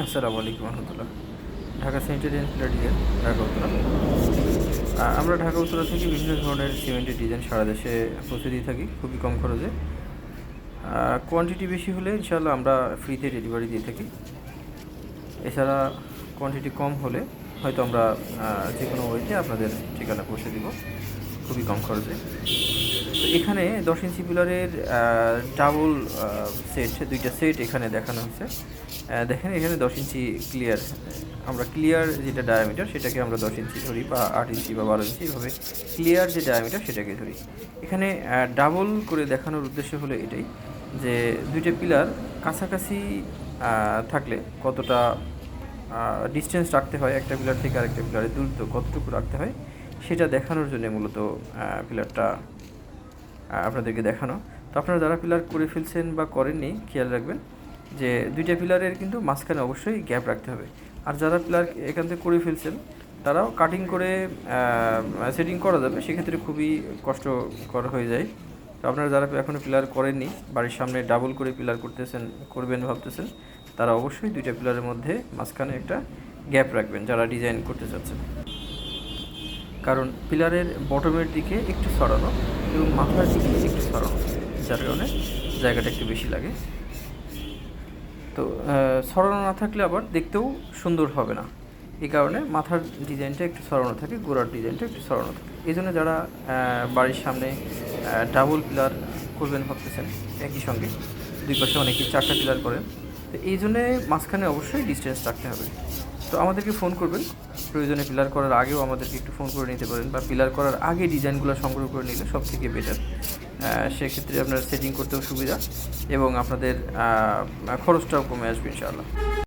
আসসালামু আলাইকুম রহমতুল্লাহ। Dhaka centurion pillar design, Dhaka Uttara. আমরা ঢাকা উত্তরা থেকে বিভিন্ন ধরনের সিমেন্টের ডিজাইন সারা দেশে পৌঁছে দিয়ে থাকি খুবই কম খরচে। কোয়ান্টিটি বেশি হলে ইনশাআল্লাহ আমরা ফ্রিতে ডেলিভারি দিয়ে থাকি। এছাড়া কোয়ান্টিটি কম হলে হয়তো আমরা যে কোনো ওয়েতে আপনাদের ঠিকানা পৌঁছে দিব খুবই কম খরচে। তো এখানে 10 ইঞ্চি পিলারের ডাবল সেট, দুইটা সেট এখানে দেখানো হয়েছে। দেখেন এখানে 10 ইঞ্চি ক্লিয়ার, আমরা ক্লিয়ার যেটা ডায়ামিটার সেটাকে আমরা 10 ইঞ্চি ধরি, বা 8 ইঞ্চি বা 12 ইঞ্চি, এভাবে ক্লিয়ার যে ডায়ামিটার সেটাকে ধরি। এখানে ডাবল করে দেখানোর উদ্দেশ্য হলো এটাই যে দুইটা পিলার কাছাকাছি থাকলে কতটা ডিস্টেন্স রাখতে হয় একটা পিলার থেকে আরেকটা পিলারের দূরত্ব কতটুকু রাখতে হয় সেটা দেখানোর জন্য মূলত পিলারটা আপনাদেরকে দেখানো। তো আপনারা যারা পিলার করে ফেলছেন বা করেননি খেয়াল রাখবেন যে দুইটা পিলারের কিন্তু মাঝখানে অবশ্যই গ্যাপ রাখতে হবে। আর যারা পিলার এখান থেকে করে ফেলছেন তারাও কাটিং করে সেটিং করা যাবে, সেক্ষেত্রে খুবই কষ্টকর হয়ে যায়। তো আপনারা যারা এখনও পিলার করেননি, বাড়ির সামনে ডাবল করে পিলার করবেন ভাবতেছেন, তারা অবশ্যই দুইটা পিলারের মধ্যে মাঝখানে একটা গ্যাপ রাখবেন যারা ডিজাইন করতে চাচ্ছেন। কারণ পিলারের বটমের দিকে একটু সরানো এবং মাথার দিকে একটু সরানো, যার কারণে জায়গাটা একটু বেশি লাগে। তো সরানো না থাকলে আবার দেখতেও সুন্দর হবে না, এই কারণে মাথার ডিজাইনটা একটু সরানো থাকে, গোড়ার ডিজাইনটা একটু সরানো থাকে। এই জন্য যারা বাড়ির সামনে ডাবল পিলার করবেন ভাবতেছেন, একই সঙ্গে দুই পাশে অনেকেই 4টা পিলার করেন, তো এই জন্যে মাঝখানে অবশ্যই ডিস্টেন্স রাখতে হবে। তো আমাদেরকে ফোন করবেন, প্রয়োজনে পিলার করার আগেও আমাদেরকে একটু ফোন করে নিতে পারেন, বা পিলার করার আগে ডিজাইনগুলো সংগ্রহ করে নিলে সব থেকে বেটার। সেক্ষেত্রে আপনার সেটিং করতেও সুবিধা এবং আপনাদের খরচটাও কমে আসবে ইনশাআল্লাহ।